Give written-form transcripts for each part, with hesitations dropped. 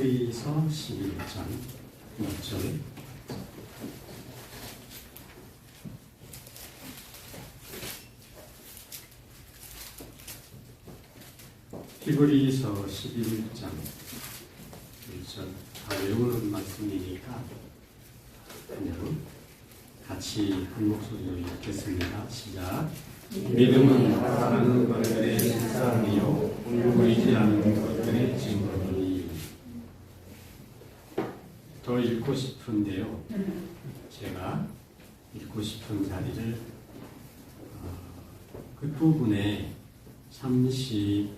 히브리서 11장 1절. 히브리서 11장 1절. 다 외우는 말씀이니까 그냥 같이 한 목소리로 읽겠습니다. 시작. 믿음은 바라는 것들의 실상이요 보이지 않는 것들의 증거니. 더 읽고 싶은데요. 제가 읽고 싶은 자리를 끝부분에 38절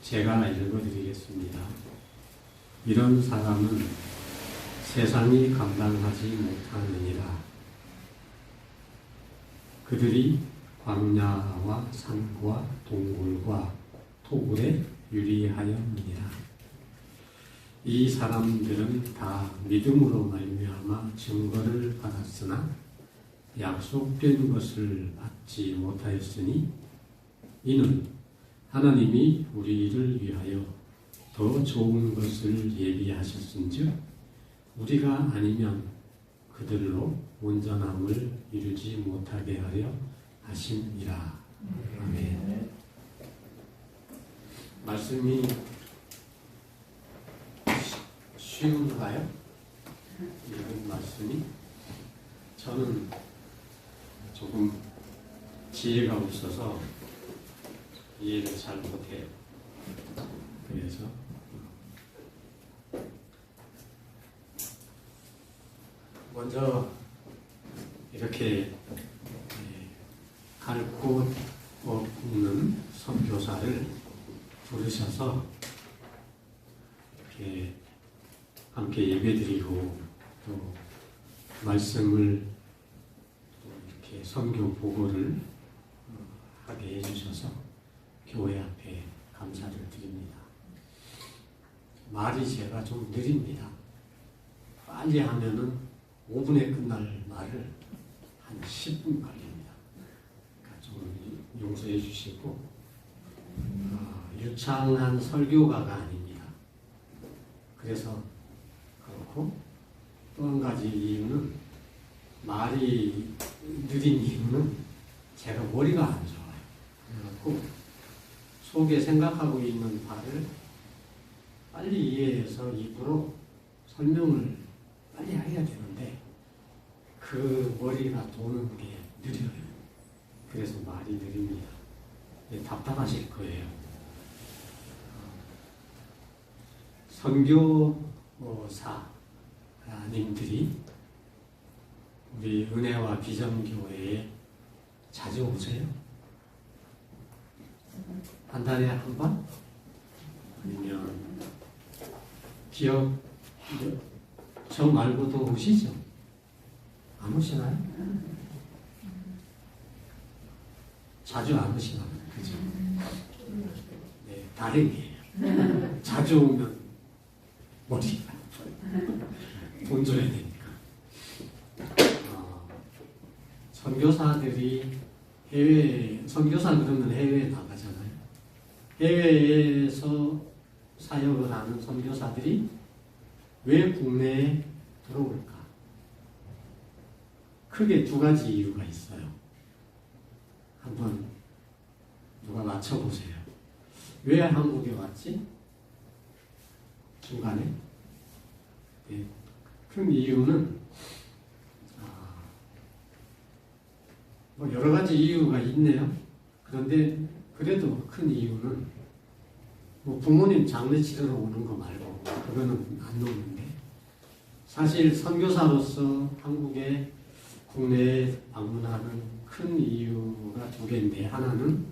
제가 읽어드리겠습니다. 이런 사람은 세상이 감당하지 못하느니라. 그들이 광야와 산과 동굴과 토굴에 유리하였느니라. 이 사람들은 다 믿음으로 말미암아 증거를 받았으나 약속된 것을 받지 못하였으니 이는 하나님이 우리를 위하여 더 좋은 것을 예비하셨은즉 우리가 아니면 그들로 온전함을 이루지 못하게 하려 하심이라. 아멘. 말씀이 쉬운가요? 읽은 말씀이? 저는 조금 지혜가 없어서 이해를 잘 못해요. 그래서 먼저 이렇게 갈 곳 없는 선교사를 부르셔서 이렇게 함께 예배드리고 또 말씀을 또 이렇게 선교 보고를 하게 해주셔서 교회 앞에 감사를 드립니다. 말이 제가 좀 느립니다. 빨리 하면은 5분에 끝날 말을 한 10분 걸립니다. 그러니까 좀 용서해 주시고, 유창한 설교가가 아닙니다. 그래서 그렇고, 또 한 가지 이유는, 말이 느린 이유는 제가 머리가 안 좋아요. 그래갖고 속에 생각하고 있는 바를 빨리 이해해서 입으로 설명을 빨리 해야 되는데 그 머리가 도는 게 느려요. 그래서 말이 느립니다. 답답하실 거예요. 선교사님들이 우리 은혜와 비전교회에 자주 오세요? 한 달에 한 번? 아니면 기억 저 말고도 오시죠? 안 오시나요? 자주 안 오시나요? 그죠? 네, 다행이에요. 자주 오면 머리가 돈 줘야 되니까. 선교사들이 선교사 그러면 해외에 나가잖아요. 해외에서 사역을 하는 선교사들이 왜 국내에 들어올까? 크게 두 가지 이유가 있어요. 한번 누가 맞춰보세요. 왜 한국에 왔지? 중간에? 네. 큰 이유는 뭐 여러 가지 이유가 있네요. 그런데 그래도 큰 이유는 뭐 부모님 장례 치르러 오는 거 말고 그거는 안 오는데 사실 선교사로서 한국에 국내에 방문하는 큰 이유가 두 개인데 하나는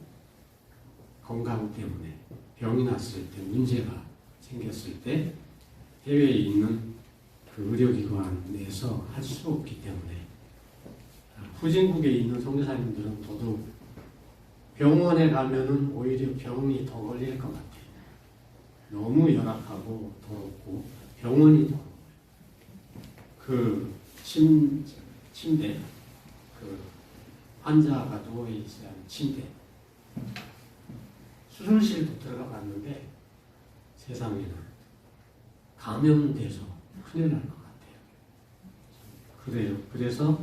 건강 때문에 병이 났을 때 문제가 생겼을 때 해외에 있는 그 의료기관에서 할 수 없기 때문에 후진국에 있는 선교사님들은 더더욱 병원에 가면은 오히려 병이 더 걸릴 것 같아요. 너무 열악하고 더럽고 병원이 더러워요. 그 침대, 그 환자가 누워있어야 하는 침대, 수술실도 들어가 봤는데 세상에는 감염돼서 큰일 날 것 같아요. 그래요. 그래서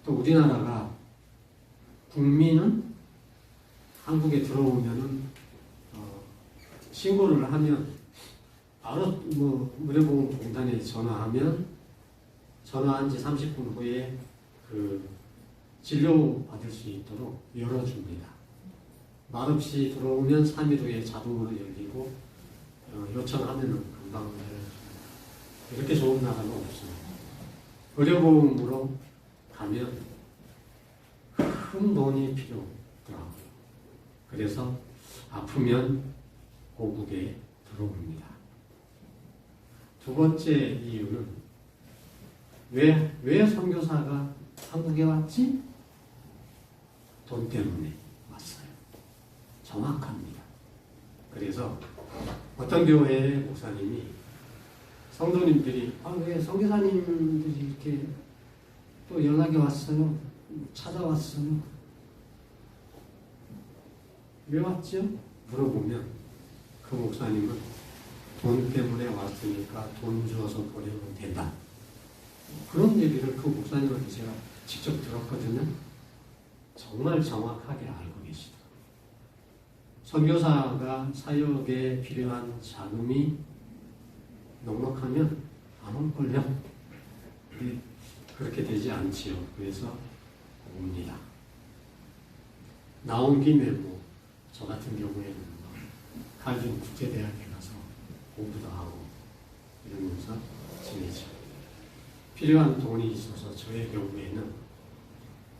또 우리나라가 국민은 한국에 들어오면은 신고를 하면 바로 의료보험공단에 전화하면 전화한 지 30분 후에 그 진료 받을 수 있도록 열어줍니다. 말없이 들어오면 3일 후에 자동으로 열리고 요청하면은 금방 열어줍니다. 이렇게 좋은 나라는 없습니다. 의료보험으로 가면 큰 돈이 필요하더라고요. 그래서 아프면 고국에 들어옵니다. 두 번째 이유는 왜 선교사가 한국에 왔지? 돈 때문에 왔어요. 정확합니다. 그래서 어떤 교회 목사님이 성도님들이 왜 선교사님들이 이렇게 또 연락이 왔어요? 찾아왔어요? 왜 왔죠? 물어보면 그 목사님은 돈 때문에 왔으니까 돈 주어서 보내면 된다. 그런 얘기를 그 목사님한테 제가 직접 들었거든요. 정말 정확하게 알고 계시더라고요. 선교사가 사역에 필요한 자금이 넉넉하면 안 올걸요? 그렇게 되지 않지요. 그래서 옵니다. 나온 김에 저 같은 경우에는 칼빈 국제대학에 가서 공부도 하고 이러면서 지내죠. 필요한 돈이 있어서 저의 경우에는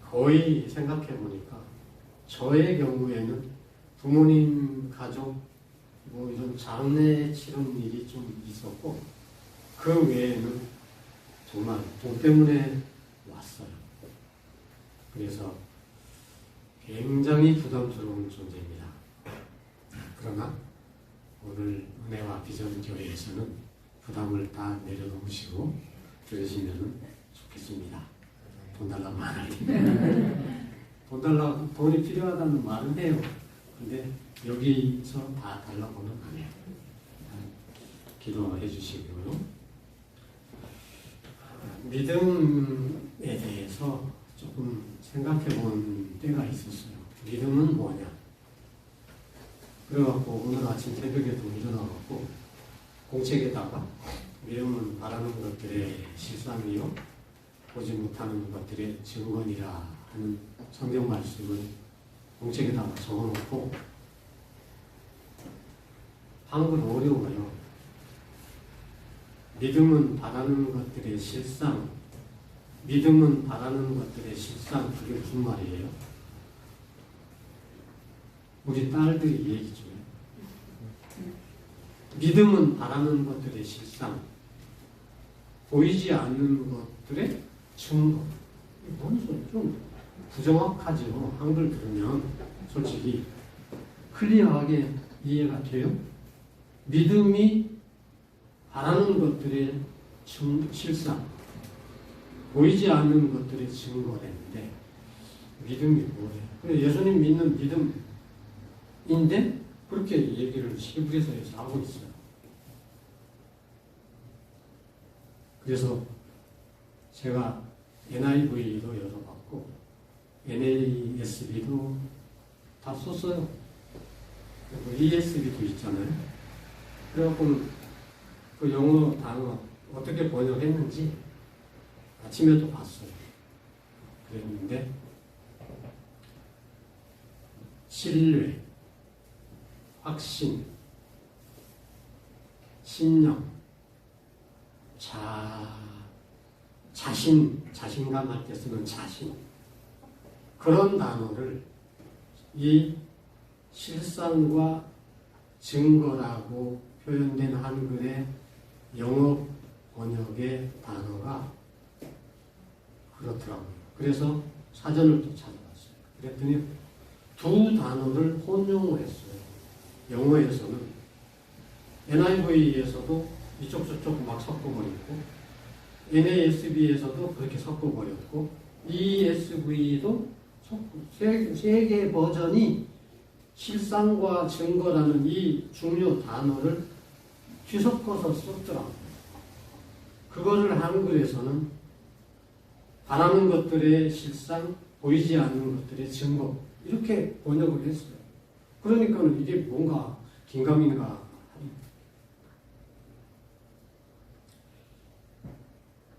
거의 생각해보니까 저의 경우에는 부모님 가족 이런 장례 치른 일이 좀 있었고 그 외에는 정말 돈 때문에 왔어요. 그래서 굉장히 부담스러운 존재입니다. 그러나 오늘 은혜와 비전 교회에서는 부담을 다 내려놓으시고 들으시면 좋겠습니다. 돈 달라고 안 할 텐데. 돈이 필요하다는 말은 해요. 근데 여기서 다 달라고는 안 해요. 기도해 주시고요. 믿음에 대해서 조금 생각해 본 때가 있었어요. 믿음은 뭐냐? 그래갖고 오늘 아침 새벽에도 일어나갖고 공책에다가 믿음은 바라는 것들의 실상이요 보지 못하는 것들의 증거니라 하는 성경 말씀을 공책에다가 적어놓고 한글 어려워요. 믿음은 바라는 것들의 실상, 믿음은 바라는 것들의 실상, 그게 무슨 말이에요? 우리 딸들이 얘기 중에 믿음은 바라는 것들의 실상, 보이지 않는 것들의 증거. 뭔 소리? 좀 부정확하죠. 한글 들으면 솔직히 클리어하게 이해가 돼요? 믿음이 바라는 것들의 실상, 보이지 않는 것들의 증거라는데 믿음이 뭐예요? 예수님 믿는 믿음인데 그렇게 얘기를 히브리서에서 하고 있어요. 그래서 제가 NIV도 열어봤고 NASB도 다 썼어요. 그리고 ESV도 있잖아요. 그래갖고 그 영어 단어 어떻게 번역했는지 아침에도 봤어요. 그랬는데 신뢰, 확신, 신념, 자신감 할 때 쓰는 자신, 그런 단어를 이 실상과 증거라고 표현된 한글의 영어 번역의 단어가 그렇더라고요. 그래서 사전을 또 찾아봤어요. 그랬더니 두 단어를 혼용을 했어요. 영어에서는 NIV에서도 이쪽 저쪽 막 섞어버리고 NASB에서도 그렇게 섞어버렸고 ESV도 세 개의 버전이 실상과 증거라는 이 중요 단어를 뒤섞어서 썼더라고요. 그거를 한글에서는 바라는 것들의 실상, 보이지 않는 것들의 증거 이렇게 번역을 했어요. 그러니까 이게 뭔가 긴가민가.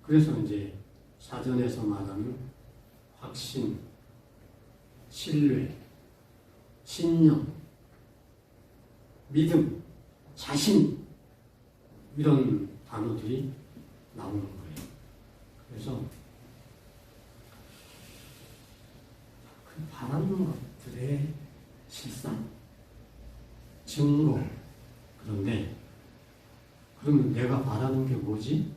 그래서 이제 사전에서 말하는 확신, 신뢰, 신념, 믿음, 자신 이런 단어들이 나오는 거예요. 그래서 그 바라는 것들의 실상, 증거. 그런데 그러면 내가 바라는 게 뭐지?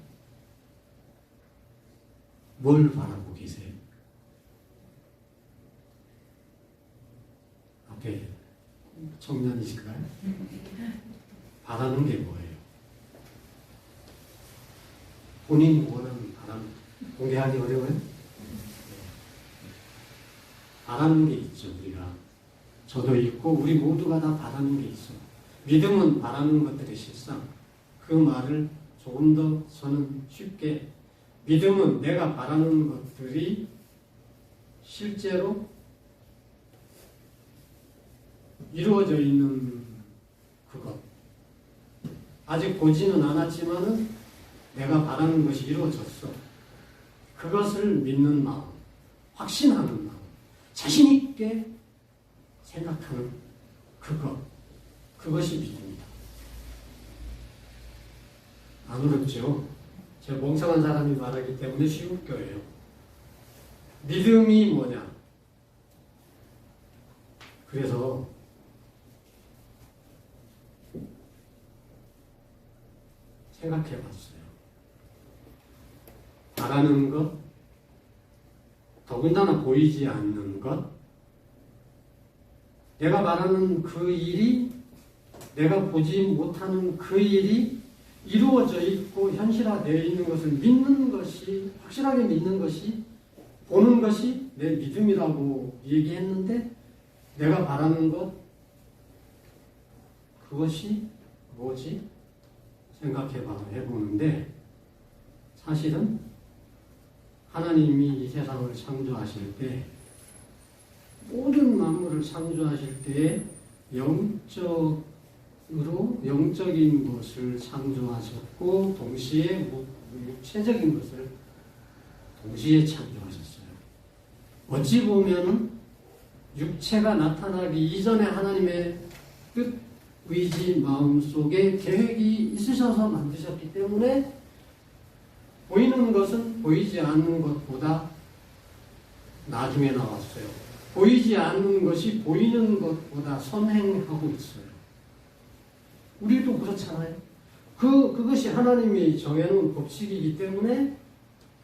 뭘 바라고 계세요? 앞에 청년이실까요? 바라는 게 뭐예요? 본인이 원하는 바람, 공개하기 어려워요? 바라는 게 있죠, 우리가. 저도 있고, 우리 모두가 다 바라는 게 있어. 믿음은 바라는 것들의 실상. 그 말을 조금 더 저는 쉽게, 믿음은 내가 바라는 것들이 실제로 이루어져 있는 그것. 아직 보지는 않았지만은 내가 바라는 것이 이루어졌어. 그것을 믿는 마음, 확신하는 마음, 자신 있게 생각하는 그것이 믿음이다. 안 어렵죠? 제가 멍청한 사람이 말하기 때문에 쉬울 거예요. 믿음이 뭐냐? 그래서 생각해 봤어요. 바라는 것, 더군다나 보이지 않는 것, 내가 바라는 그 일이, 내가 보지 못하는 그 일이 이루어져 있고 현실화되어 있는 것을 믿는 것이, 확실하게 믿는 것이, 보는 것이 내 믿음이라고 얘기했는데, 내가 바라는 것, 그것이 뭐지? 해보는데, 사실은 하나님이 이 세상을 창조하실 때, 모든 만물을 창조하실 때에 영적인 것을 창조하셨고, 동시에 육체적인 것을 동시에 창조하셨어요. 어찌 보면은 육체가 나타나기 이전에 하나님의 뜻, 의지, 마음 속에 계획이 있으셔서 만드셨기 때문에 보이는 것은 보이지 않는 것보다 나중에 나왔어요. 보이지 않는 것이 보이는 것보다 선행하고 있어요. 우리도 그렇잖아요. 그것이 하나님이 정해놓은 법칙이기 때문에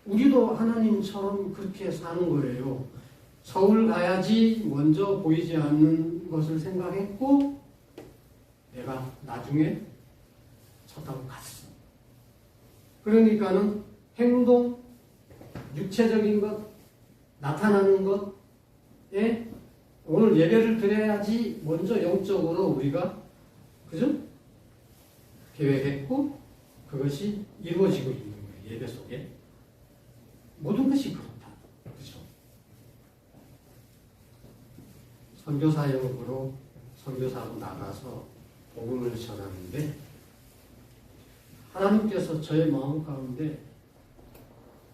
우리도 하나님처럼 그렇게 사는 거예요. 서울 가야지 먼저 보이지 않는 것을 생각했고 내가 나중에 차 타고 갔어. 그러니까는 행동, 육체적인 것, 나타나는 것에 오늘 예배를 드려야지 먼저 영적으로 우리가 그죠? 계획했고 그것이 이루어지고 있는 거예요. 예배 속에. 모든 것이 그렇다. 그죠? 선교사역으로 선교사로 나가서 복음을 전하는데 하나님께서 저의 마음 가운데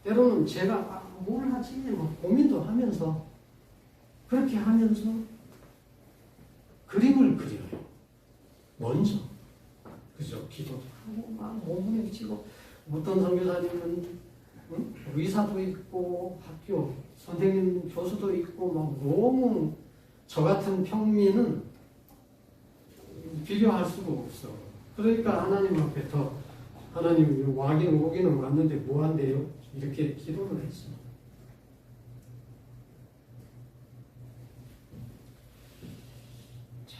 때로는 제가 뭘 하지? 막 고민도 하면서 그렇게 하면서 그림을 그려요. 먼저. 그죠? 기도도 하고 막 몸에 미치고 어떤 선교사님은 의사도 있고 학교 선생님 교수도 있고 막 너무 저 같은 평민은 비교할 수가 없어. 그러니까 하나님 앞에 더 하나님 오기는 왔는데 뭐 한대요? 이렇게 기도를 했어. 자,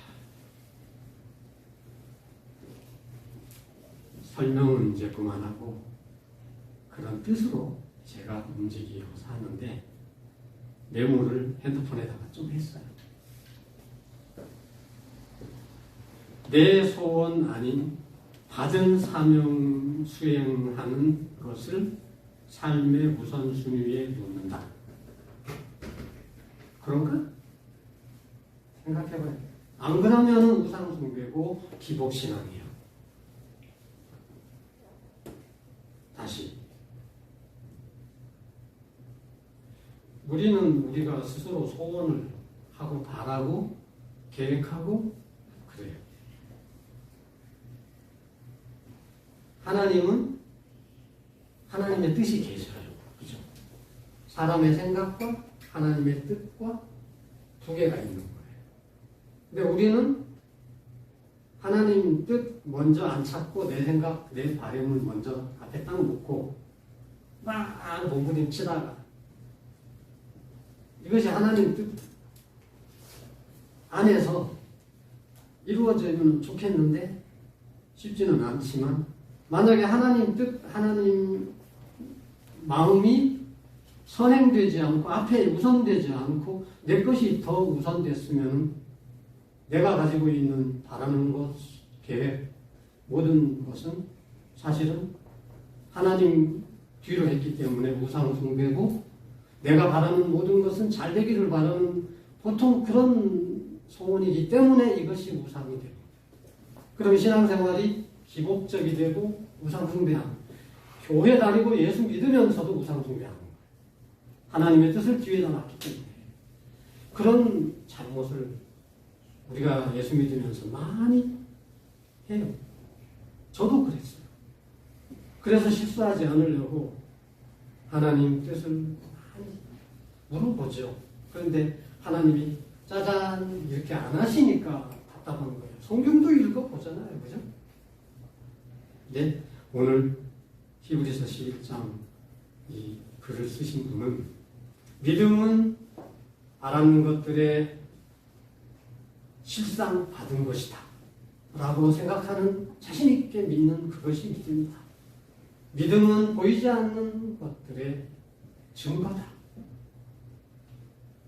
설명은 이제 그만하고 그런 뜻으로 제가 움직이고 사는데 메모를 핸드폰에다가 좀 했어요. 내 소원 아닌 받은 사명 수행하는 것을 삶의 우선순위에 놓는다. 그런가? 생각해봐요. 안 그러면 우상숭배고 기복신앙이에요. 다시 우리는 우리가 스스로 소원을 하고 바라고 계획하고 그래요. 하나님은 하나님의 뜻이 계셔요. 그죠? 사람의 생각과 하나님의 뜻과 두 개가 있는 거예요. 근데 우리는 하나님 뜻 먼저 안 찾고 내 생각, 내 바램을 먼저 앞에 딱 놓고 막 몸부림치다가 이것이 하나님 뜻 안에서 이루어지면 좋겠는데 쉽지는 않지만 만약에 하나님 뜻, 하나님 마음이 선행되지 않고 앞에 우선되지 않고 내 것이 더 우선됐으면 내가 가지고 있는 바라는 것, 계획, 모든 것은 사실은 하나님 뒤로 했기 때문에 우상숭배고 내가 바라는 모든 것은 잘 되기를 바라는 보통 그런 소원이기 때문에 이것이 우상이 되고 그럼 신앙생활이 기복적이 되고 우상숭배하는 교회 다니고 예수 믿으면서도 우상숭배하는 거예요. 하나님의 뜻을 뒤에다 놨기 때문에 그런 잘못을 우리가 예수 믿으면서 많이 해요. 저도 그랬어요. 그래서 실수하지 않으려고 하나님 뜻을 많이 물어보죠. 그런데 하나님이 짜잔 이렇게 안 하시니까 답답한 거예요. 성경도 읽어보잖아요. 그죠? 네, 오늘 히브리서 11장 이 글을 쓰신 분은 믿음은 바라는 것들의 실상 받은 것이다 라고 생각하는 자신있게 믿는 그것이 믿음이다. 믿음은 보이지 않는 것들의 증거다.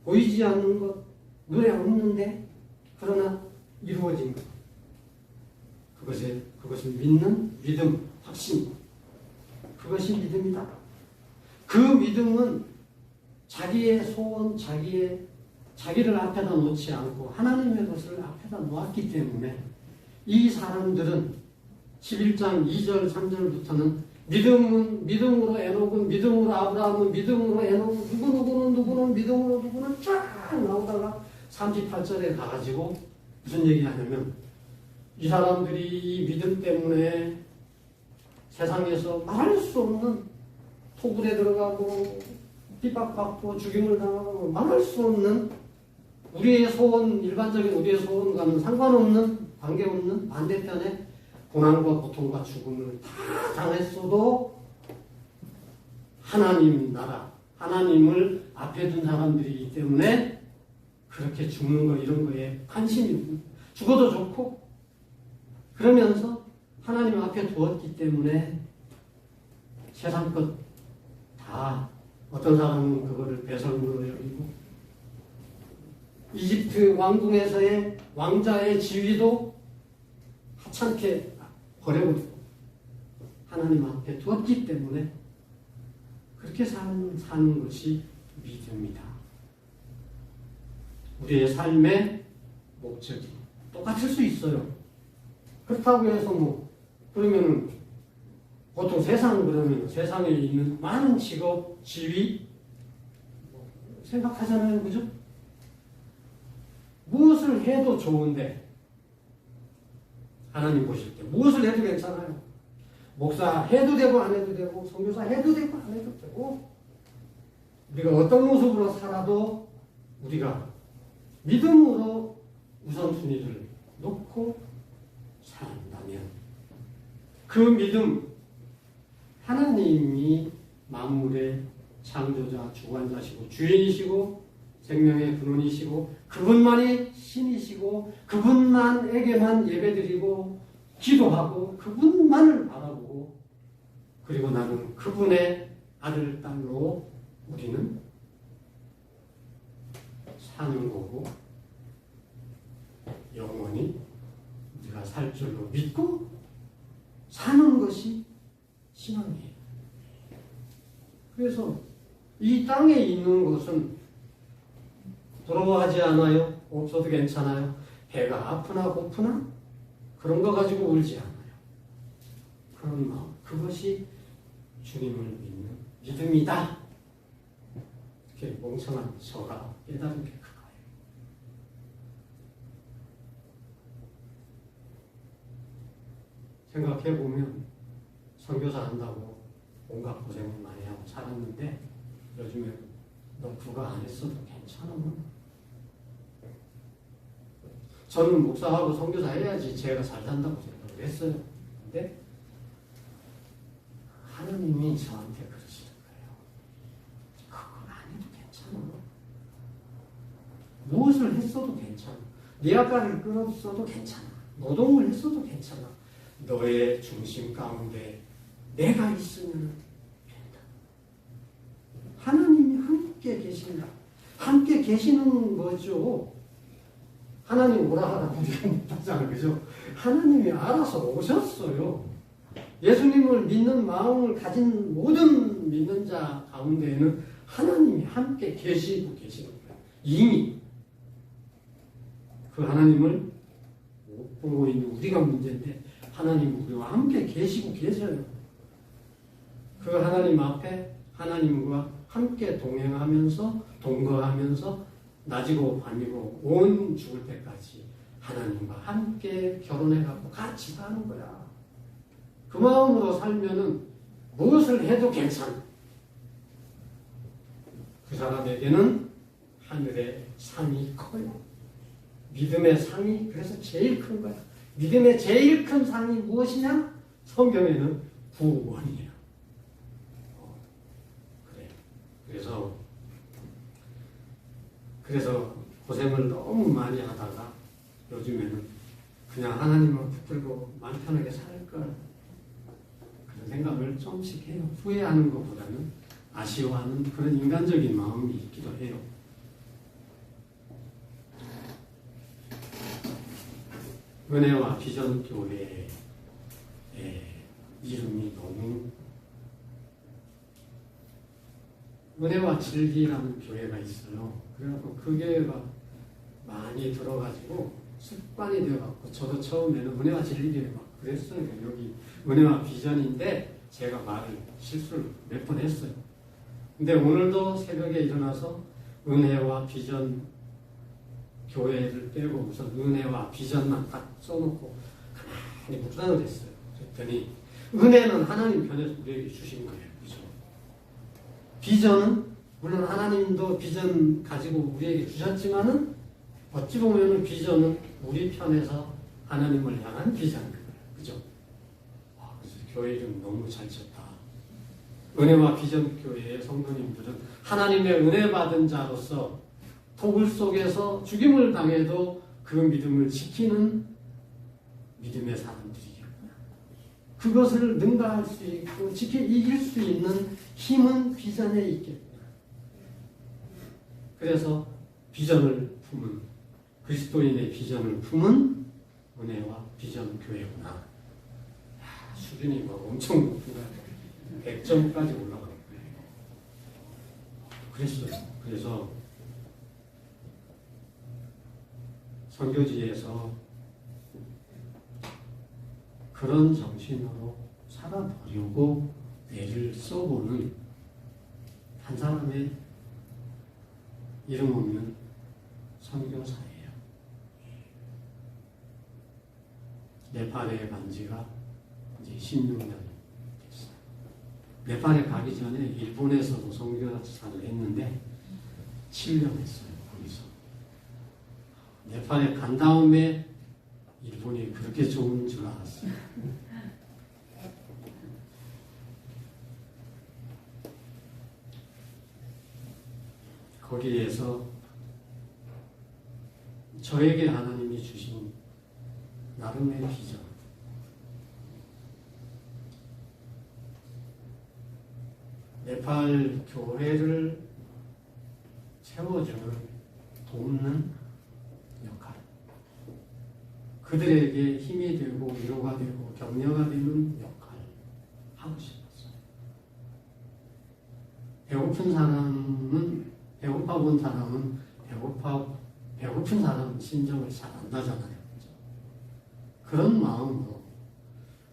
보이지 않는 것, 눈에 없는데 그러나 이루어진 것. 그것을 믿는 믿음, 확신. 그것이 믿음이다. 그 믿음은 자기의 소원, 자기를 앞에다 놓지 않고 하나님의 것을 앞에다 놓았기 때문에 이 사람들은 11장 2절, 3절부터는 믿음으로 에녹은, 믿음으로 아브라함은, 믿음으로 에녹은, 누구는 믿음으로 누구는 쫙 나오다가 38절에 가가지고 무슨 얘기 하냐면 이 사람들이 이 믿음 때문에 세상에서 말할 수 없는 토굴에 들어가고 핍박받고 죽임을 당하고 말할 수 없는 우리의 소원, 일반적인 우리의 소원과는 상관없는 관계없는 반대편에 고난과 고통과 죽음을 다 당했어도 하나님 나라, 하나님을 앞에 둔 사람들이기 때문에 그렇게 죽는 거 이런 거에 관심이 죽어도 좋고 그러면서 하나님 앞에 두었기 때문에 세상 것 다 어떤 사람은 그거를 배설물로 여기고 이집트 왕궁에서의 왕자의 지위도 하찮게 버려버리고 하나님 앞에 두었기 때문에 그렇게 사는 것이 믿음이다. 우리의 삶의 목적이 똑같을 수 있어요. 그렇다고 해서 그러면은 보통 그러면 세상에 있는 많은 직업, 지위 생각하잖아요. 그죠? 무엇을 해도 좋은데 하나님 보실 때 무엇을 해도 괜찮아요. 목사 해도 되고 안 해도 되고 선교사 해도 되고 안 해도 되고 우리가 어떤 모습으로 살아도 우리가 믿음으로 우선순위를 놓고 산다면 그 믿음 하나님이 만물의 창조자, 주관자시고 주인이시고 생명의 근원이시고 그분만이 신이시고 그분만에게만 예배드리고 기도하고 그분만을 바라보고 그리고 나는 그분의 아들, 딸로 우리는 사는 거고 영원히 우리가 살 줄로 믿고 사는 것이 신앙이에요. 그래서 이 땅에 있는 것은 부러워하지 않아요. 없어도 괜찮아요. 배가 아프나 고프나 그런 거 가지고 울지 않아요. 그런 마음, 그것이 주님을 믿는 믿음이다. 이렇게 멍청한 저가 깨달은 게 그거예요. 생각해보면 선교사 한다고 온갖 고생을 많이 하고 살았는데 요즘에 너 그거 안 했어도 괜찮아. 저는 목사하고 선교사 해야지 제가 잘 산다고 생각을 했어요. 근데 하나님이 저한테 그러시는 거예요. 그걸 안 해도 괜찮아. 무엇을 했어도 괜찮아. 미약간을 끊었어도 괜찮아. 노동을 했어도 괜찮아. 너의 중심 가운데 내가 있으면 된다. 하나님이 함께 계신다. 함께 계시는 거죠. 하나님 오라 하라 우리가 못하잖아요. 그죠? 하나님이 알아서 오셨어요. 예수님을 믿는 마음을 가진 모든 믿는 자 가운데에는 하나님이 함께 계시고 계시는 거예요. 이미 그 하나님을 못 보고 있는 우리가 문제인데 하나님 우리와 함께 계시고 계셔요. 그 하나님 앞에 하나님과 함께 동행하면서 동거하면서 낮이고 밤이고 온 죽을 때까지 하나님과 함께 결혼해갖고 같이 사는 거야. 그 마음으로 살면은 무엇을 해도 괜찮아. 그 사람에게는 하늘의 상이 커요. 믿음의 상이 그래서 제일 큰 거야. 믿음의 제일 큰 상이 무엇이냐? 성경에는 구원이에요. 그래. 그래서 고생을 너무 많이 하다가 요즘에는 그냥 하나님을 붙들고 마음 편하게 살걸 그런 생각을 좀씩 해요. 후회하는 것보다는 아쉬워하는 그런 인간적인 마음이 있기도 해요. 은혜와 비전 교회의 이름이 너무 은혜와 진리라는 교회가 있어요. 그래서 그 교회가 많이 들어가지고 습관이 되어갖고 저도 처음에는 은혜와 진리 교회 막 그랬어요. 여기 은혜와 비전인데 제가 말을 실수를 몇 번 했어요. 근데 오늘도 새벽에 일어나서 은혜와 비전 교회를 빼고 우선 은혜와 비전만 딱 써놓고 가만히 묵상을 했어요. 그랬더니 은혜는 하나님 편에서 우리에게 주신 거예요. 그죠? 비전은 물론 하나님도 비전 가지고 우리에게 주셨지만은 어찌 보면은 비전은 우리 편에서 하나님을 향한 비전인 거예요. 그죠? 그래서 교회 이름 너무 잘 쳤다. 은혜와 비전 교회의 성도님들은 하나님의 은혜 받은 자로서 폭울 속에서 죽임을 당해도 그 믿음을 지키는 믿음의 사람들이겠구나. 그것을 능가할 수 있고 이길 수 있는 힘은 비전에 있겠구나. 그래서 비전을 품은 그리스도인의 비전을 품은 은혜와 비전 교회구나. 수준이 뭐 엄청 높은 거야. 100점까지 올라가는 거예요. 그래서 선교지에서 그런 정신으로 살아보려고 애를 써보는 한 사람의 이름 없는 선교사예요. 네팔에 간 지가 이제 16년 됐어요. 네팔에 가기 전에 일본에서도 선교사를 했는데 7년 했어요. 거기서. 네팔에 간 다음에 일본이 그렇게 좋은 줄 알았어요. 거기에서 저에게 하나님이 주신 나름의 비전, 네팔 교회를 채워주는, 돕는 역할. 그들에게 힘이 되고 위로가 되고 격려가 되는 역할 하고 싶었어요. 배고픈 사람은, 배고파 본 사람은 배고픈 사람 심정을 잘 안다잖아요. 그런 마음으로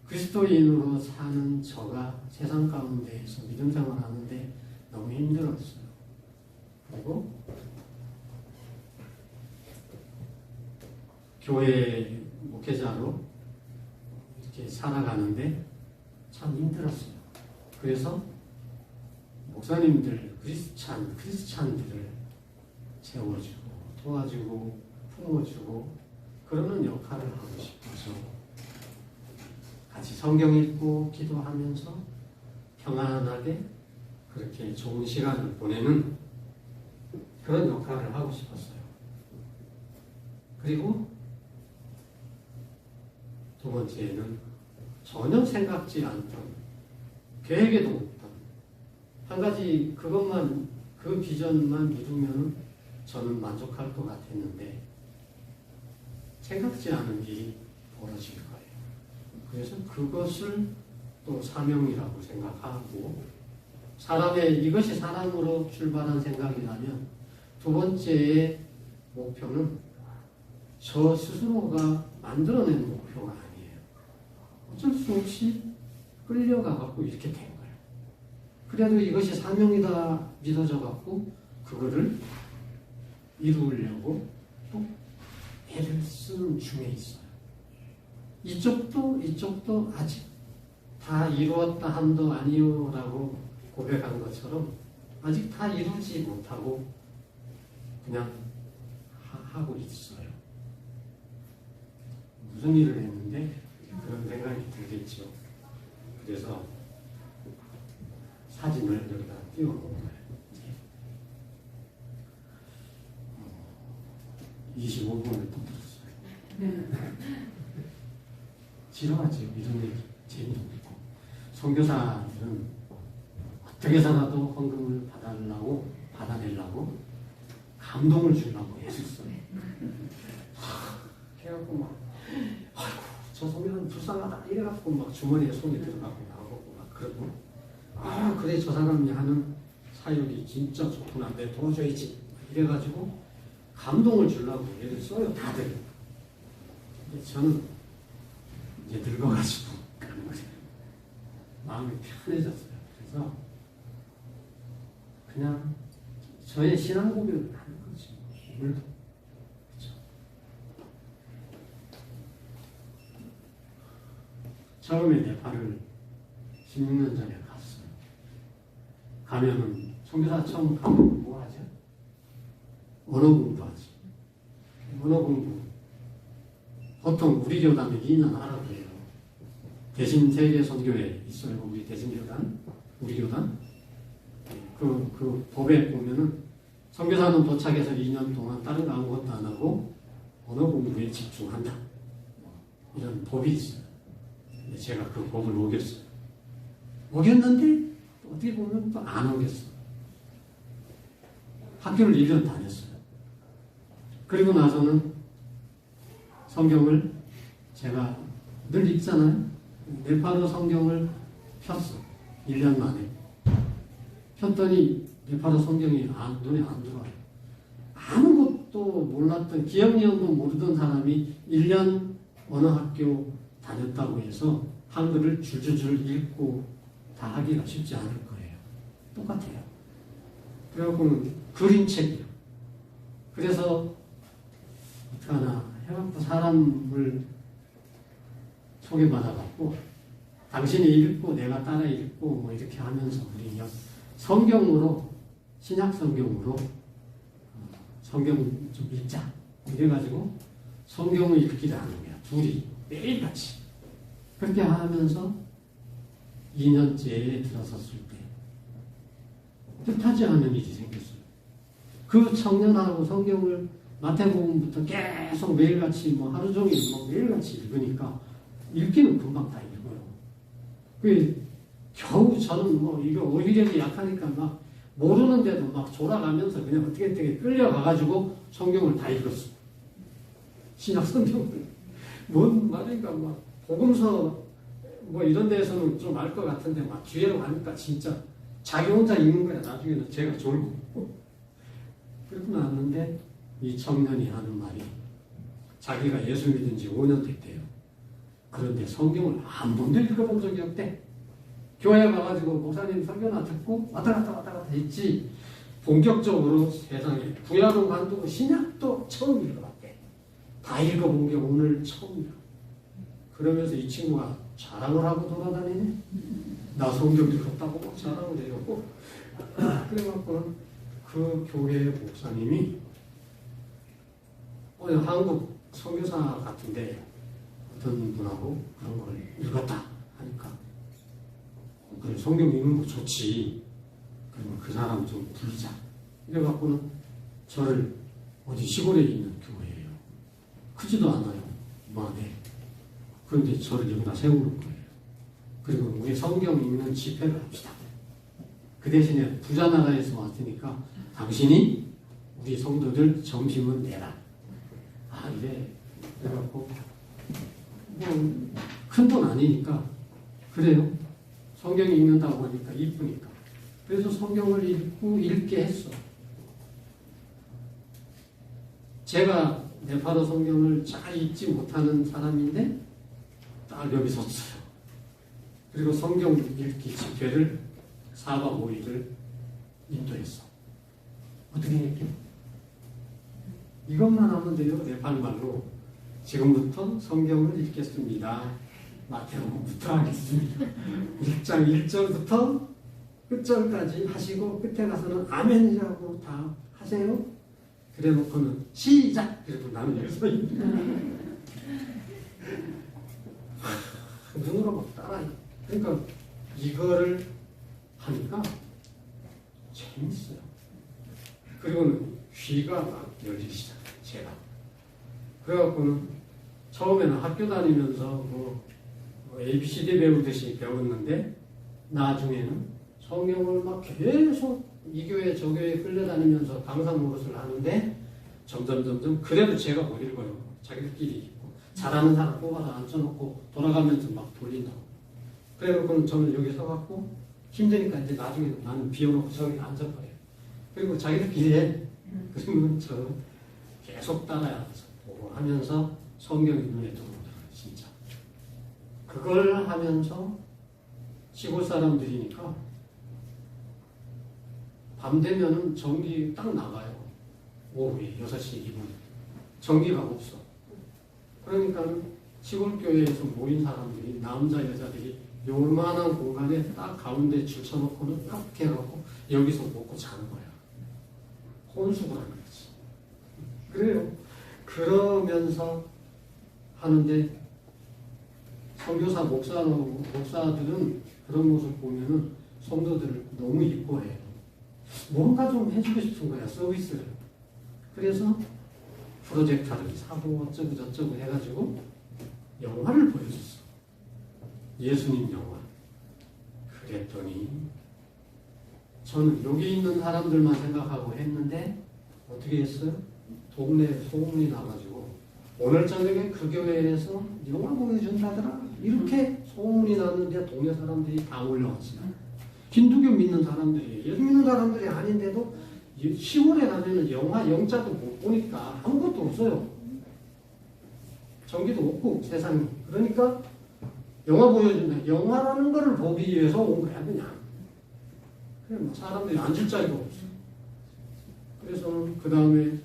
그리스도인으로 사는 저가 세상 가운데에서 믿음 생활하는데 너무 힘들었어요. 그리고 교회 목회자로 이렇게 살아가는데 참 힘들었어요. 그래서 목사님들, 크리스찬들을 채워주고 도와주고 품어주고 그러는 역할을 하고 싶어서 같이 성경 읽고 기도하면서 평안하게 그렇게 좋은 시간을 보내는 그런 역할을 하고 싶었어요. 그리고 두 번째는 전혀 생각지 않던, 계획에도 없던 한 가지 그것만, 그 비전만 이루면 저는 만족할 것 같았는데 생각지 않은 일이 벌어질 거예요. 그래서 그것을 또 사명이라고 생각하고, 이것이 사랑으로 출발한 생각이라면 두 번째의 목표는 저 스스로가 만들어낸 목표가 아니에요. 어쩔 수 없이 끌려가갖고 이렇게 된 거예요. 그래도 이것이 사명이다 믿어져갖고 그거를 이루려고 또 애를 쓰는 중에 있어요. 이쪽도 아직 다 이루었다 함도 아니요라고 고백한 것처럼 아직 다 이루지 못하고 그냥 하고 있어요. 무슨 일을 했는데 그런 생각이 들겠죠. 그래서 사진을 여기다 띄워놓은 거예요. 25분을 또 들었어요. 지루하죠. 이런 얘기 재미도 없고. 선교사들은 어떻게 살아도 헌금을 받아내려고 감동을 주려고 애쓸 써요. 그래갖고 막 아이고 저 선교사는 불쌍하다 이래갖고 막 주머니에 손이 들어가고 나오고 막 그러고, 그래 저 사람이 하는 사역이 진짜 좋구나, 내가 도와줘야지 이래가지고 감동을 주려고 애를 써요, 다들. 근데 저는 이제 늙어가지고 그런 거죠. 마음이 편해졌어요. 그래서 그냥 저의 신앙 고백을 하는 거지. 오늘도. 그렇죠. 처음에 네팔을 16년 전에 갔어요. 가면은 선교사 처음 가면 뭐 하죠? 언어 공부하지. 언어 공부. 보통 우리 교단은 2년 하라고 해요. 대신 세계 선교회 있어요. 우리 대신교단, 우리 교단. 그 법에 보면은 선교사는 도착해서 2년 동안 다른 거 아무것도 안 하고 언어 공부에 집중한다. 이런 법이 있어요. 근데 제가 그 법을 어겼어요. 어겼는데 어떻게 보면 또 안 어겼어요. 학교를 1년 다녔어요. 그리고 나서는 성경을 제가 늘 읽잖아요. 네팔어 성경을 폈어. 1년 만에. 폈더니 네팔어 성경이 눈에 안 들어와요. 아무것도 몰랐던, 기억력도 모르던 사람이 1년 어느 학교 다녔다고 해서 한글을 줄줄줄 읽고 다 하기가 쉽지 않을 거예요. 똑같아요. 그래갖고 그림책이요. 그래서 어떡하나 해갖고 사람을 소개받아갖고 당신이 읽고 내가 따라 읽고 뭐 이렇게 하면서 우리 성경으로, 신약 성경으로 성경 좀 읽자 이래가지고 성경을 읽기를 하는 거야. 둘이 매일같이 그렇게 하면서 2년째에 들어섰을 때 뜻하지 않은 일이 생겼어요. 그 청년하고 성경을 마태복음부터 계속 매일같이 뭐 하루 종일 뭐 매일같이 읽으니까 읽기는 금방 다 읽어요. 그 겨우 저는 뭐 이거 어휘력이 약하니까 막 모르는데도 막 졸아가면서 그냥 어떻게 끌려가가지고 성경을 다 읽었어. 신약 성경을. 뭔 말인가 막 복음서 뭐 이런 데에서는 좀 알 것 같은데 막 뒤에로 가니까 진짜 자기 혼자 읽는 거야. 나중에는 제가 졸고. 그러고 나왔는데 이 청년이 하는 말이 자기가 예수 믿은 지 5년 됐대요. 그런데 성경을 한 번도 읽어본 적이 없대. 교회 가가지고 목사님 설교나 듣고 왔다 갔다 했지 본격적으로 세상에 구약은 관두고 신약도 처음 읽어봤대. 다 읽어본 게 오늘 처음이야. 그러면서 이 친구가 자랑을 하고 돌아다니네. 나 성경 읽었다고 막 자랑을 해요. 그래갖고 그 교회 목사님이 한국 선교사 같은데 어떤 분하고 그런 걸 읽었다 하니까 그래, 성경 읽는 거 좋지. 그러면 그 사람 좀 부르자. 이래갖고는 저를 어디 시골에 있는 교회예요. 크지도 않아요. 이만해. 그런데 저를 여기다 세우는 거예요. 그리고 우리 성경 읽는 집회를 합시다. 그 대신에 부자 나라에서 왔으니까 당신이 우리 성도들 점심은 내라. 아, 이래. 그래갖고 뭐 큰 돈 아니니까 그래요. 성경 읽는다고 하니까 이쁘니까. 그래서 성경을 읽게 했어. 제가 네팔어 성경을 잘 읽지 못하는 사람인데 딱 여기 섰어요. 그리고 성경 읽기 집회를 4박 5일을 인도했어. 어떻게 했게? 이것만 하면 돼요. 네팔말로. 지금부터 성경을 읽겠습니다. 마태복음부터 하겠습니다. 1장 1절부터 끝절까지 하시고 끝에 가서는 아멘이라고 다 하세요. 그래 놓고는 시작! 그래도 나는 여기 서 있는 눈으로 막 따라해. 그러니까 이거를 하니까 재밌어요. 그리고는 귀가 막 열리기 시작해요. 제가. 그래갖고는 처음에는 학교 다니면서 뭐 ABCD 배우듯이 배웠는데 나중에는 성경을 막 계속 이 교회 저 교회 끌려다니면서 강사 노릇을 하는데 점점 그래도 제가 못 읽어요. 자기들끼리 읽고 잘하는 사람 뽑아서 앉혀놓고 돌아가면서 막 돌린다고. 그래갖고는 저는 여기 서갖고 힘드니까 이제 나중에 나는 비워놓고 저기 앉아버려요. 그리고 자기들끼리 해. 그러면 저 계속 따라야 보고 하면서 성경이 눈에 들어오더라고요. 진짜. 그걸 하면서 시골 사람들이니까 밤 되면은 전기 딱 나가요. 오후에 6시 2분. 전기가 없어. 그러니까 시골 교회에서 모인 사람들이 남자 여자들이 요만한 공간에 딱 가운데 줄쳐놓고는 딱 해갖고 여기서 먹고 자는 거야. 혼숙을 하는 거지. 그래요. 그러면서 하는데 선교사 목사들은 그런 모습 보면은 성도들을 너무 이뻐해요. 뭔가 좀 해주고 싶은 거야, 서비스를. 그래서 프로젝터를 사고 어쩌고 저쩌고 해가지고 영화를 보여줬어. 예수님 영화. 그랬더니 저는 여기 있는 사람들만 생각하고 했는데 어떻게 했어요? 동네에 소문이 나가지고 오늘 저녁에 그 교회에서 영화 보여준다더라. 이렇게 소문이 났는데 동네 사람들이 다 올라왔어요. 힌두교 믿는 사람들이, 예수 믿는 사람들이 아닌데도 시골에 가면은 영자도 못 보니까 아무것도 없어요. 전기도 없고 세상에. 그러니까 영화 보여준다. 영화라는 거를 보기 위해서 온 거야 그냥. 그래 뭐 사람들이 앉을 자리가 없어. 그래서 그 다음에